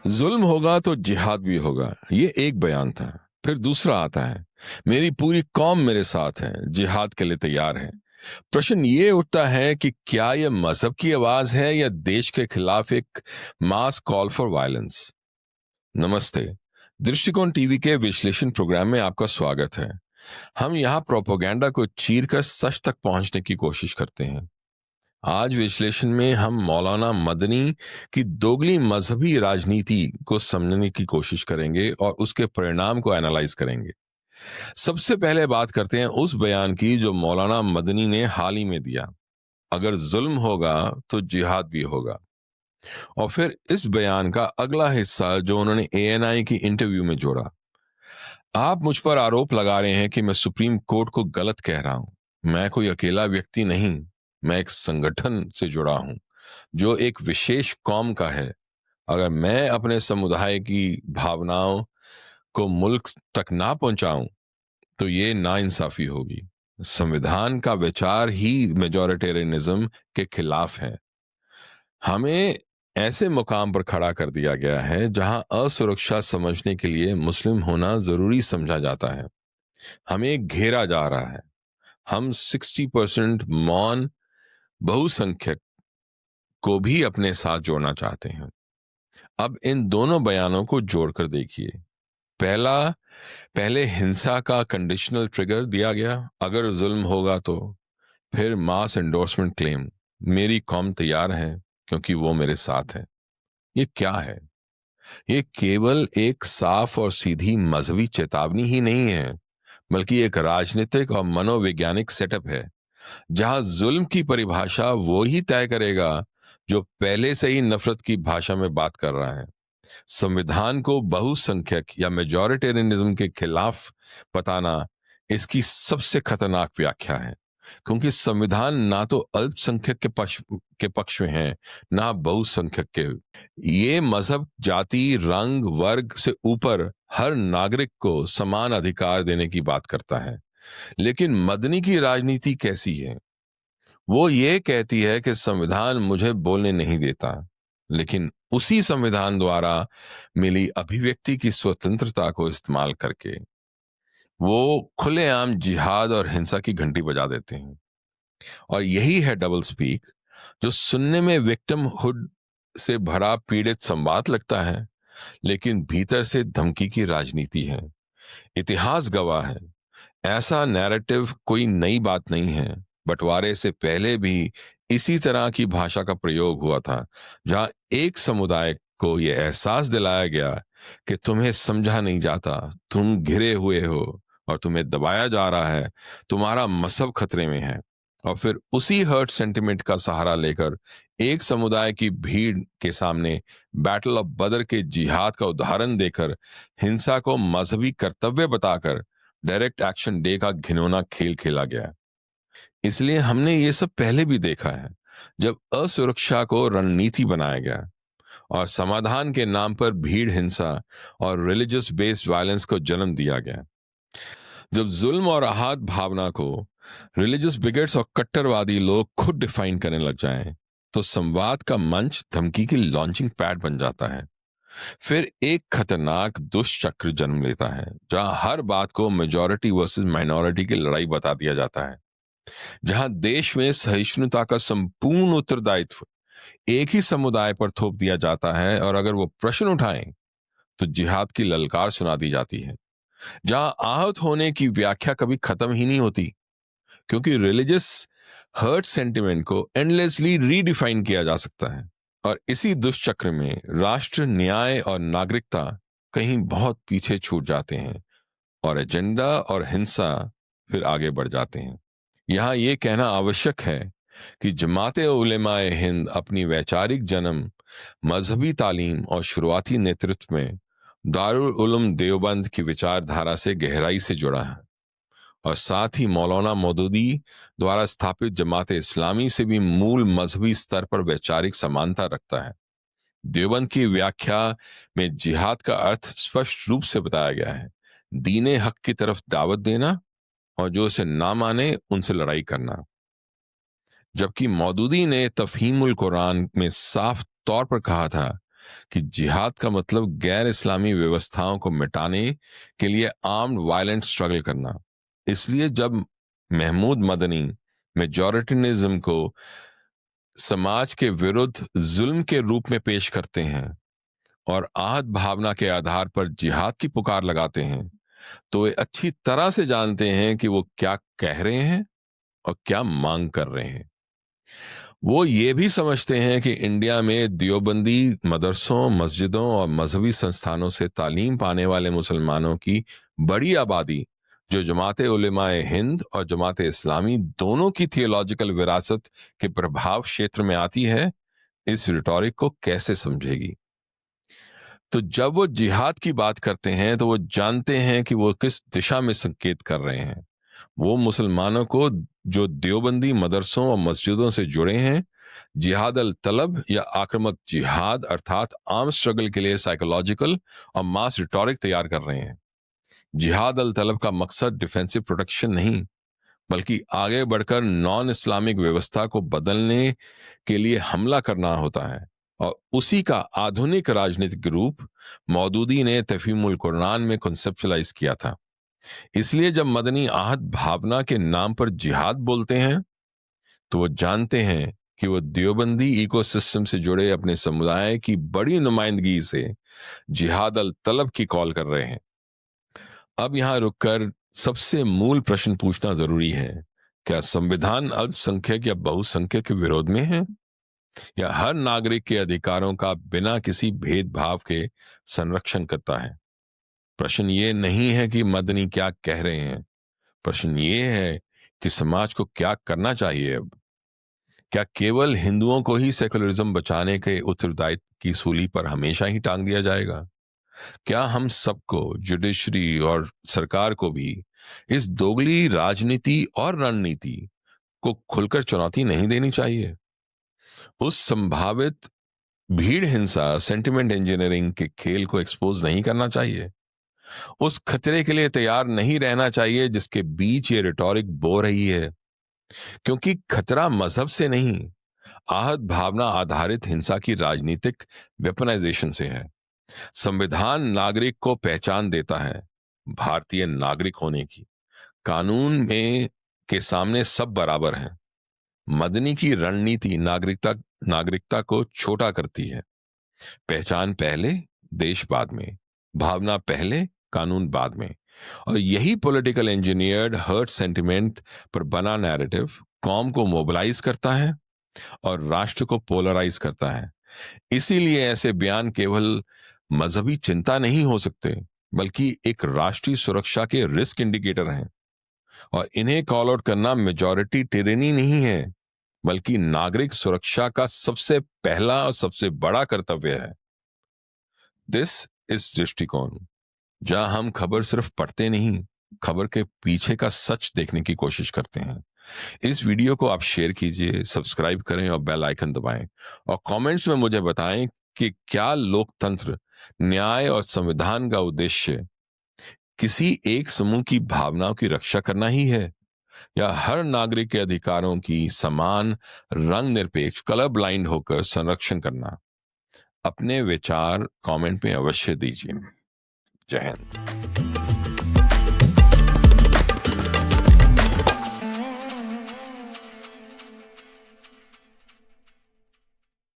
जुल्म होगा तो जिहाद भी होगा, ये एक बयान था। फिर दूसरा आता है, मेरी पूरी कौम मेरे साथ है, जिहाद के लिए तैयार है। प्रश्न ये उठता है कि क्या यह मजहब की आवाज है या देश के खिलाफ एक मास कॉल फॉर वायलेंस। नमस्ते। दृष्टिकोण टीवी के विश्लेषण प्रोग्राम में आपका स्वागत है। हम यहाँ प्रोपोगेंडा को चीरकर सच तक पहुंचने की कोशिश करते हैं। आज विश्लेषण में हम मौलाना मदनी की दोगली मजहबी राजनीति को समझने की कोशिश करेंगे और उसके परिणाम को एनालाइज करेंगे। सबसे पहले बात करते हैं उस बयान की जो मौलाना मदनी ने हाल ही में दिया, अगर जुल्म होगा तो जिहाद भी होगा। और फिर इस बयान का अगला हिस्सा जो उन्होंने एएनआई की इंटरव्यू में जोड़ा। आप मुझ पर आरोप लगा रहे हैं कि मैं सुप्रीम कोर्ट को गलत कह रहा हूं। मैं कोई अकेला व्यक्ति नहीं, मैं एक संगठन से जुड़ा हूं जो एक विशेष कौम का है। अगर मैं अपने समुदाय की भावनाओं को मुल्क तक ना पहुंचाऊं तो ये नाइंसाफी होगी। संविधान का विचार ही मेजॉरिटेरियनिज्म के खिलाफ है। हमें ऐसे मुकाम पर खड़ा कर दिया गया है जहां असुरक्षा समझने के लिए मुस्लिम होना जरूरी समझा जाता है। हमें घेरा जा रहा है। हम 60% मौन बहुसंख्यक को भी अपने साथ जोड़ना चाहते हैं। अब इन दोनों बयानों को जोड़कर देखिए। पहला, पहले हिंसा का कंडीशनल ट्रिगर दिया गया, अगर जुल्म होगा तो। फिर मास एंडोर्समेंट क्लेम, मेरी कौम तैयार है क्योंकि वो मेरे साथ है। ये क्या है? ये केवल एक साफ और सीधी मजहबी चेतावनी ही नहीं है, बल्कि एक राजनीतिक और मनोवैज्ञानिक सेटअप है जहां जुल्म की परिभाषा वो ही तय करेगा जो पहले से ही नफरत की भाषा में बात कर रहा है। संविधान को बहुसंख्यक या मेजॉरिटेरियनिज्म के खिलाफ बताना इसकी सबसे खतरनाक व्याख्या है, क्योंकि संविधान ना तो अल्पसंख्यक के पक्ष में है, ना बहुसंख्यक के। ये मजहब, जाति, रंग, वर्ग से ऊपर हर नागरिक को समान अधिकार देने की बात करता है। लेकिन मदनी की राजनीति कैसी है? वो ये कहती है कि संविधान मुझे बोलने नहीं देता, लेकिन उसी संविधान द्वारा मिली अभिव्यक्ति की स्वतंत्रता को इस्तेमाल करके वो खुलेआम जिहाद और हिंसा की घंटी बजा देते हैं। और यही है डबल स्पीक, जो सुनने में विक्टिमहुड से भरा पीड़ित संवाद लगता है, लेकिन भीतर से धमकी की राजनीति है। इतिहास गवाह है, ऐसा नैरेटिव कोई नई बात नहीं है। बंटवारे से पहले भी इसी तरह की भाषा का प्रयोग हुआ था, जहां एक समुदाय को यह एहसास दिलाया गया कि तुम्हें समझा नहीं जाता, तुम घिरे हुए हो और तुम्हें दबाया जा रहा है, तुम्हारा मसब खतरे में है। और फिर उसी हर्ट सेंटिमेंट का सहारा लेकर एक समुदाय की भीड़ के सामने बैटल ऑफ बदर के जिहाद का उदाहरण देकर हिंसा को मजहबी कर्तव्य बताकर डायरेक्ट एक्शन डे का घिनौना खेल खेला गया। इसलिए हमने ये सब पहले भी देखा है, जब असुरक्षा को रणनीति बनाया गया और समाधान के नाम पर भीड़ हिंसा और रिलीजियस बेस्ड वायलेंस को जन्म दिया गया। जब जुल्म और आहत भावना को रिलीजियस बिगेट्स और कट्टरवादी लोग खुद डिफाइन करने लग जाएं, तो संवाद का मंच धमकी की लॉन्चिंग पैड बन जाता है। फिर एक खतरनाक दुष्चक्र जन्म लेता है, जहां हर बात को मेजॉरिटी वर्सेस माइनॉरिटी की लड़ाई बता दिया जाता है, जहां देश में सहिष्णुता का संपूर्ण उत्तरदायित्व एक ही समुदाय पर थोप दिया जाता है और अगर वो प्रश्न उठाएं तो जिहाद की ललकार सुना दी जाती है, जहां आहत होने की व्याख्या कभी खत्म ही नहीं होती, क्योंकि रिलीजियस हर्ट सेंटिमेंट को एंडलेसली रीडिफाइन किया जा सकता है। और इसी दुष्चक्र में राष्ट्र, न्याय और नागरिकता कहीं बहुत पीछे छूट जाते हैं और एजेंडा और हिंसा फिर आगे बढ़ जाते हैं। यहां यह कहना आवश्यक है कि जमाते उलेमाए हिंद अपनी वैचारिक जन्म, मजहबी तालीम और शुरुआती नेतृत्व में दारुल उलूम देवबंद की विचारधारा से गहराई से जुड़ा है और साथ ही मौलाना मौदूदी द्वारा स्थापित जमात इस्लामी से भी मूल मजहबी स्तर पर वैचारिक समानता रखता है। देवबंद की व्याख्या में जिहाद का अर्थ स्पष्ट रूप से बताया गया है, दीने हक की तरफ दावत देना और जो इसे ना माने उनसे लड़ाई करना। जबकि मौदूदी ने तफहीमुल कुरान में साफ तौर पर कहा था कि जिहाद का मतलब गैर इस्लामी व्यवस्थाओं को मिटाने के लिए आर्म्ड वायलेंट स्ट्रगल करना। इसलिए जब महमूद मदनी मेजॉरिटिनिज्म को समाज के विरुद्ध जुल्म के रूप में पेश करते हैं और आहत भावना के आधार पर जिहाद की पुकार लगाते हैं, तो वे अच्छी तरह से जानते हैं कि वो क्या कह रहे हैं और क्या मांग कर रहे हैं। वो ये भी समझते हैं कि इंडिया में देवबंदी मदरसों, मस्जिदों और मजहबी संस्थानों से तालीम पाने वाले मुसलमानों की बड़ी आबादी, जो जमात उलेमाए हिंद और जमात इस्लामी दोनों की थियोलॉजिकल विरासत के प्रभाव क्षेत्र में आती है, इस रिटॉरिक को कैसे समझेगी। तो जब वो जिहाद की बात करते हैं तो वो जानते हैं कि वो किस दिशा में संकेत कर रहे हैं। वो मुसलमानों को जो देवबंदी मदरसों और मस्जिदों से जुड़े हैं, जिहाद अल तलब या आक्रामक जिहाद अर्थात आर्म स्ट्रगल के लिए साइकोलॉजिकल और मास रिटॉरिक तैयार कर रहे हैं। जिहाद अल तलब का मकसद डिफेंसिव प्रोटेक्शन नहीं, बल्कि आगे बढ़कर नॉन इस्लामिक व्यवस्था को बदलने के लिए हमला करना होता है, और उसी का आधुनिक राजनीतिक रूप मौदूदी ने तफहीमुल कुरान में कॉन्सेप्चुलाइज किया था। इसलिए जब मदनी आहत भावना के नाम पर जिहाद बोलते हैं, तो वो जानते हैं कि वो देवबंदी इकोसिस्टम से जुड़े अपने समुदाय की बड़ी नुमाइंदगी से जिहाद अल तलब की कॉल कर रहे हैं। अब यहां रुककर सबसे मूल प्रश्न पूछना जरूरी है, क्या संविधान अल्पसंख्यक या बहुसंख्यक के विरोध में है, या हर नागरिक के अधिकारों का बिना किसी भेदभाव के संरक्षण करता है। प्रश्न ये नहीं है कि मदनी क्या कह रहे हैं, प्रश्न ये है कि समाज को क्या करना चाहिए। अब क्या केवल हिंदुओं को ही सेकुलरिज्म बचाने के उत्तरदायित्व की सूली पर हमेशा ही टांग दिया जाएगा? क्या हम सबको, जुडिशरी और सरकार को भी इस दोगली राजनीति और रणनीति को खुलकर चुनौती नहीं देनी चाहिए? उस संभावित भीड़ हिंसा, सेंटिमेंट इंजीनियरिंग के खेल को एक्सपोज नहीं करना चाहिए? उस खतरे के लिए तैयार नहीं रहना चाहिए जिसके बीच ये रिटॉरिक बो रही है? क्योंकि खतरा मजहब से नहीं, आहत भावना आधारित हिंसा की राजनीतिक वेपनाइजेशन से है। संविधान नागरिक को पहचान देता है, भारतीय नागरिक होने की। कानून में के सामने सब बराबर हैं। मदनी की रणनीति नागरिकता को छोटा करती है। पहचान पहले, देश बाद में। भावना पहले, कानून बाद में। और यही पॉलिटिकल इंजीनियर्ड हर्ट सेंटिमेंट पर बना नैरेटिव कौम को मोबिलाइज करता है और राष्ट्र को पोलराइज करता है। इसीलिए ऐसे बयान केवल मजहबी चिंता नहीं हो सकते, बल्कि एक राष्ट्रीय सुरक्षा के रिस्क इंडिकेटर हैं। और इन्हें कॉल आउट करना मेजॉरिटी टिरेनी नहीं है, बल्कि नागरिक सुरक्षा का सबसे पहला और सबसे बड़ा कर्तव्य है। दिस इस दृष्टिकोण, जहां हम खबर सिर्फ पढ़ते नहीं, खबर के पीछे का सच देखने की कोशिश करते हैं। इस वीडियो को आप शेयर कीजिए, सब्सक्राइब करें और बेल आइकन दबाएं, और कमेंट्स में मुझे बताएं कि क्या लोकतंत्र, न्याय और संविधान का उद्देश्य किसी एक समूह की भावनाओं की रक्षा करना ही है, या हर नागरिक के अधिकारों की समान, रंग निरपेक्ष, कलर ब्लाइंड होकर संरक्षण करना। अपने विचार कमेंट में अवश्य दीजिए। जय हिंद।